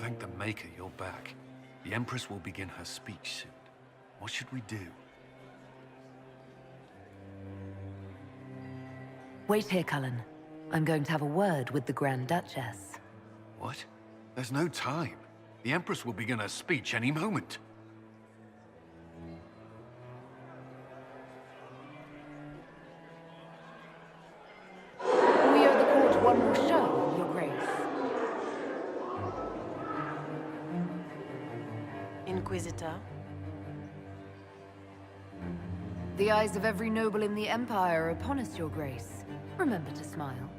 Thank the Maker you're back. The Empress will begin her speech soon. What should we do? Wait here, Cullen. I'm going to have a word with the Grand Duchess. What? There's no time. The Empress will begin her speech any moment. We owe the court one more show, Your Grace. Inquisitor. The eyes of every noble in the Empire are upon us, Your Grace. Remember to smile.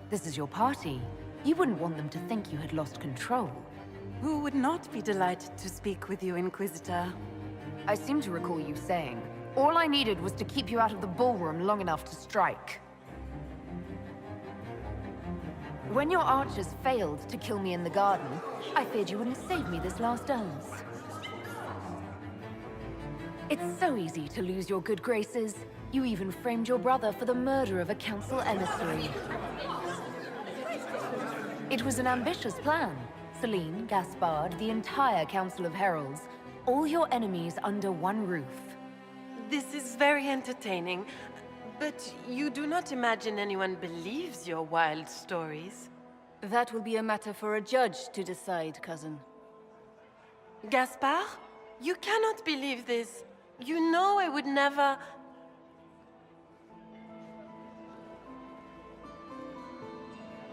This is your party. You wouldn't want them to think you had lost control. Who would not be delighted to speak with you, Inquisitor? I seem to recall you saying, all I needed was to keep you out of the ballroom long enough to strike. When your archers failed to kill me in the garden, I feared you wouldn't save me this last dance. It's so easy to lose your good graces. You even framed your brother for the murder of a council emissary. It was an ambitious plan. Celine, Gaspard, the entire Council of Heralds, all your enemies under one roof. This is very entertaining, but you do not imagine anyone believes your wild stories? That will be a matter for a judge to decide, cousin. Gaspard? You cannot believe this. You know I would never...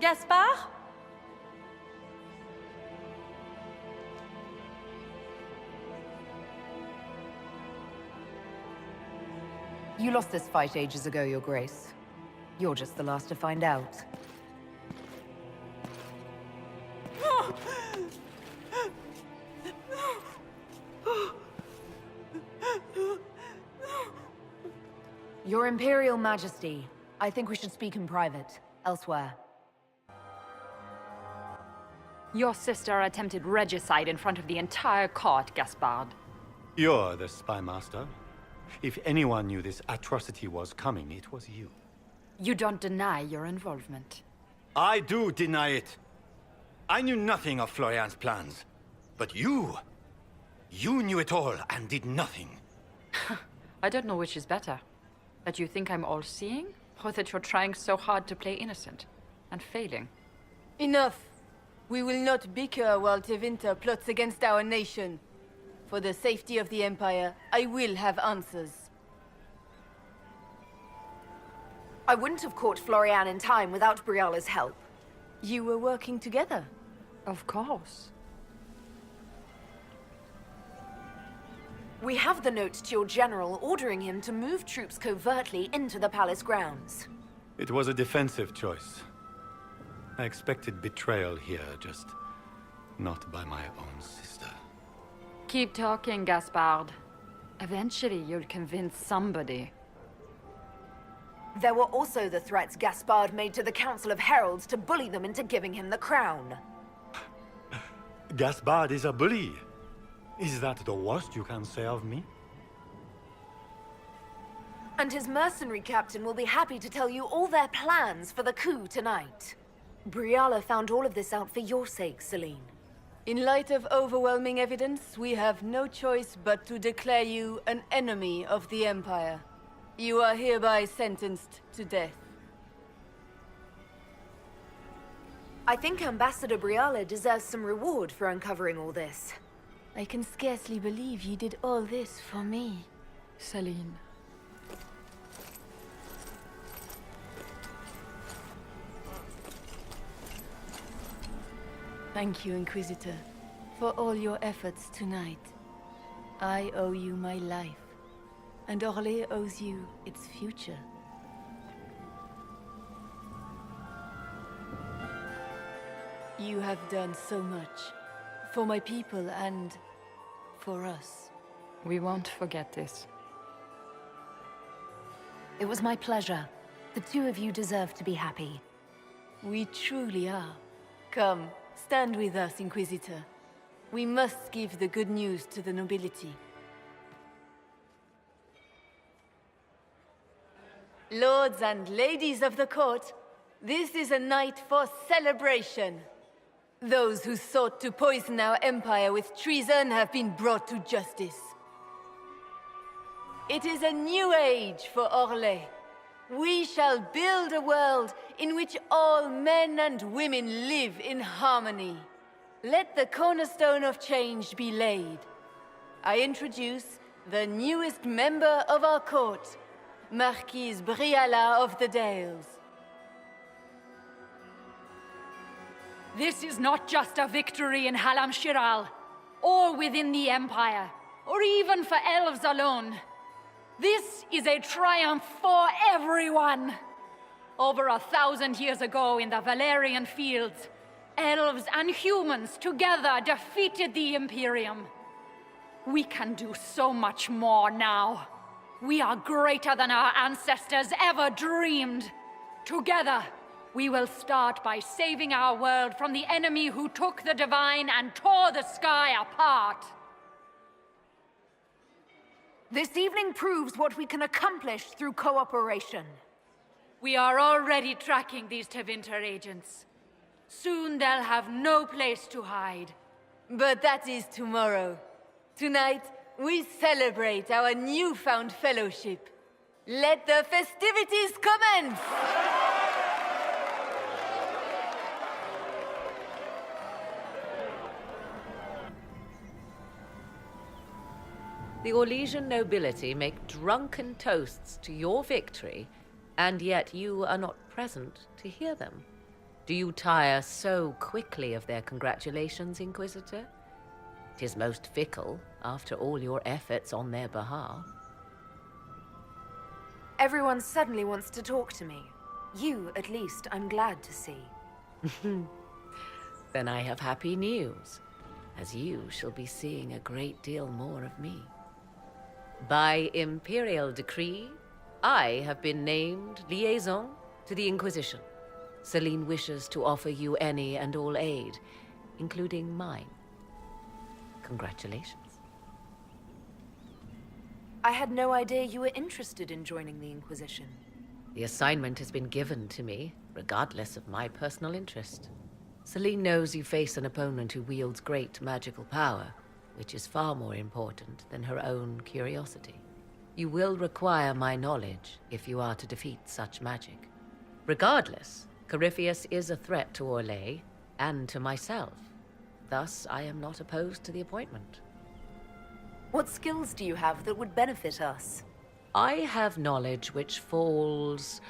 Gaspard? You lost this fight ages ago, Your Grace. You're just the last to find out. Your Imperial Majesty, I think we should speak in private, elsewhere. Your sister attempted regicide in front of the entire court, Gaspard. You're the spy master. If anyone knew this atrocity was coming, it was you. You don't deny your involvement. I do deny it. I knew nothing of Florian's plans. But you knew it all and did nothing. I don't know which is better. That you think I'm all-seeing, or that you're trying so hard to play innocent and failing. Enough! We will not bicker while Tevinter plots against our nation. For the safety of the Empire, I will have answers. I wouldn't have caught Florian in time without Briala's help. You were working together. Of course. We have the note to your general ordering him to move troops covertly into the palace grounds. It was a defensive choice. I expected betrayal here, just not by my own sister. Keep talking, Gaspard. Eventually, you'll convince somebody. There were also the threats Gaspard made to the Council of Heralds to bully them into giving him the crown. Gaspard is a bully. Is that the worst you can say of me? And his mercenary captain will be happy to tell you all their plans for the coup tonight. Briala found all of this out for your sake, Celine. In light of overwhelming evidence, we have no choice but to declare you an enemy of the Empire. You are hereby sentenced to death. I think Ambassador Briala deserves some reward for uncovering all this. I can scarcely believe you did all this for me. Celine. Thank you, Inquisitor, for all your efforts tonight. I owe you my life, and Orlais owes you its future. You have done so much, for my people and for us. We won't forget this. It was my pleasure. The two of you deserve to be happy. We truly are. Come, stand with us, Inquisitor. We must give the good news to the nobility. Lords and ladies of the court, this is a night for celebration. Those who sought to poison our empire with treason have been brought to justice. It is a new age for Orlais. We shall build a world in which all men and women live in harmony. Let the cornerstone of change be laid. I introduce the newest member of our court, Marquise Briala of the Dales. This is not just a victory in Halam Shiral, or within the Empire, or even for elves alone. This is a triumph for everyone! Over 1,000 years ago in the Valerian fields, elves and humans together defeated the Imperium. We can do so much more now. We are greater than our ancestors ever dreamed. Together, we will start by saving our world from the enemy who took the divine and tore the sky apart. This evening proves what we can accomplish through cooperation. We are already tracking these Tevinter agents. Soon they'll have no place to hide. But that is tomorrow. Tonight, we celebrate our newfound fellowship. Let the festivities commence! The Orlesian nobility make drunken toasts to your victory, and yet you are not present to hear them. Do you tire so quickly of their congratulations, Inquisitor? 'Tis most fickle, after all your efforts on their behalf. Everyone suddenly wants to talk to me. You, at least, I'm glad to see. Then I have happy news, as you shall be seeing a great deal more of me. By imperial decree, I have been named liaison to the Inquisition. Celine wishes to offer you any and all aid, including mine. Congratulations. I had no idea you were interested in joining the Inquisition. The assignment has been given to me, regardless of my personal interest. Celine knows you face an opponent who wields great magical power, which is far more important than her own curiosity. You will require my knowledge if you are to defeat such magic. Regardless, Corypheus is a threat to Orlais and to myself. Thus, I am not opposed to the appointment. What skills do you have that would benefit us? I have knowledge which falls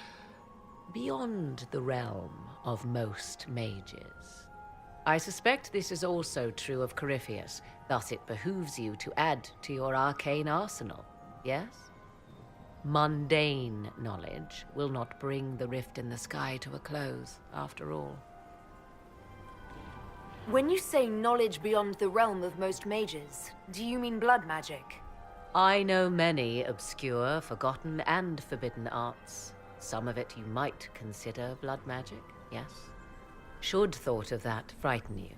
beyond the realm of most mages. I suspect this is also true of Corypheus, thus it behooves you to add to your arcane arsenal, yes? Mundane knowledge will not bring the rift in the sky to a close, after all. When you say knowledge beyond the realm of most mages, do you mean blood magic? I know many obscure, forgotten, and forbidden arts. Some of it you might consider blood magic, yes? Should thought of that frighten you,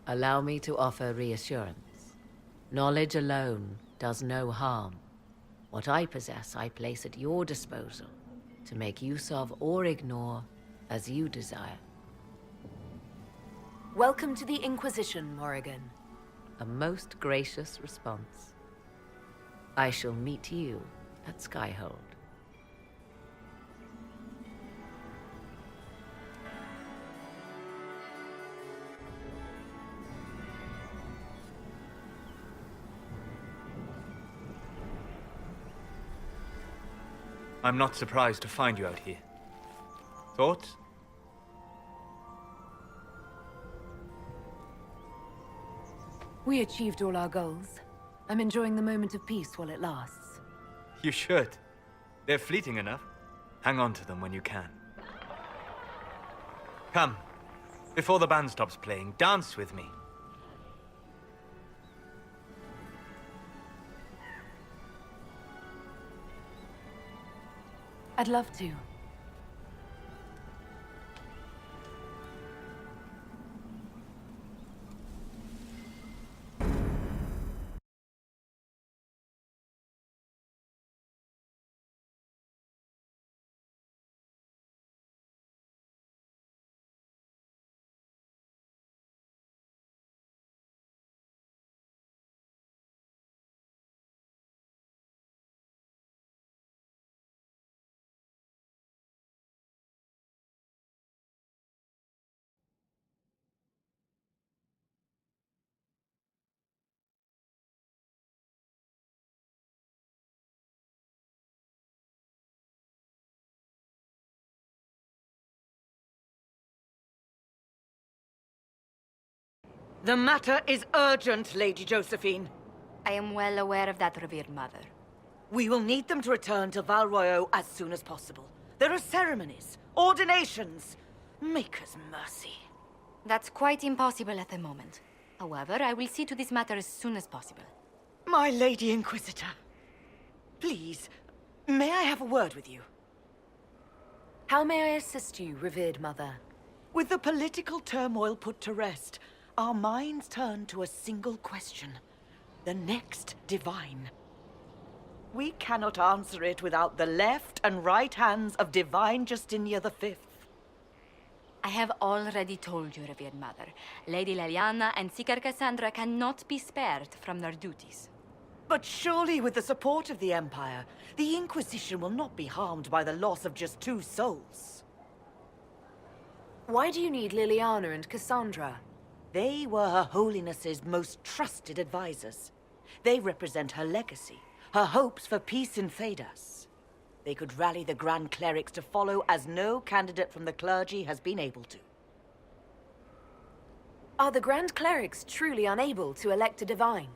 allow me to offer reassurance. Knowledge alone does no harm. What I possess, I place at your disposal to make use of or ignore as you desire. Welcome to the Inquisition, Morrigan. A most gracious response. I shall meet you at Skyhold. I'm not surprised to find you out here. Thoughts? We achieved all our goals. I'm enjoying the moment of peace while it lasts. You should. They're fleeting enough. Hang on to them when you can. Come. Before the band stops playing, dance with me. I'd love to. The matter is urgent, Lady Josephine. I am well aware of that, revered mother. We will need them to return to Val Royeaux as soon as possible. There are ceremonies, ordinations. Maker's mercy. That's quite impossible at the moment. However, I will see to this matter as soon as possible. My Lady Inquisitor. Please, may I have a word with you? How may I assist you, revered mother? With the political turmoil put to rest, our minds turn to a single question. The next divine. We cannot answer it without the left and right hands of Divine Justinia V. I have already told you, revered mother. Lady Leliana and Seeker Cassandra cannot be spared from their duties. But surely with the support of the Empire, the Inquisition will not be harmed by the loss of just 2 souls. Why do you need Liliana and Cassandra? They were Her Holiness's most trusted advisors. They represent her legacy, her hopes for peace in Thedas. They could rally the Grand Clerics to follow as no candidate from the clergy has been able to. Are the Grand Clerics truly unable to elect a divine?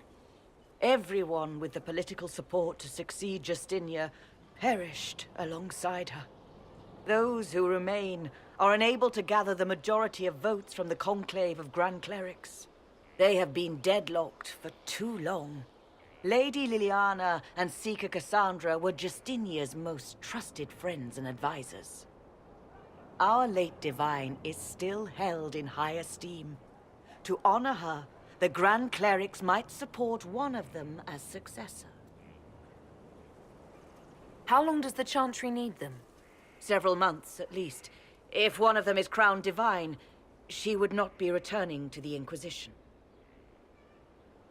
Everyone with the political support to succeed Justinia perished alongside her. Those who remain are unable to gather the majority of votes from the conclave of Grand Clerics. They have been deadlocked for too long. Lady Liliana and Seeker Cassandra were Justinia's most trusted friends and advisors. Our late divine is still held in high esteem. To honor her, the Grand Clerics might support one of them as successor. How long does the Chantry need them? Several months, at least. If one of them is crowned divine, she would not be returning to the Inquisition.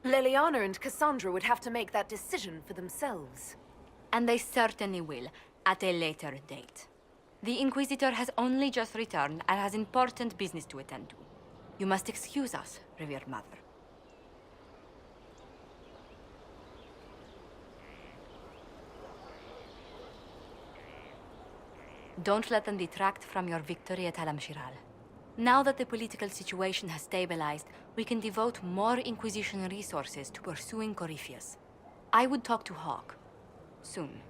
Liliana and Cassandra would have to make that decision for themselves. And they certainly will, at a later date. The Inquisitor has only just returned and has important business to attend to. You must excuse us, revered mother. Don't let them detract from your victory at Halam-Shiral. Now that the political situation has stabilized, we can devote more Inquisition resources to pursuing Corypheus. I would talk to Hawke. Soon.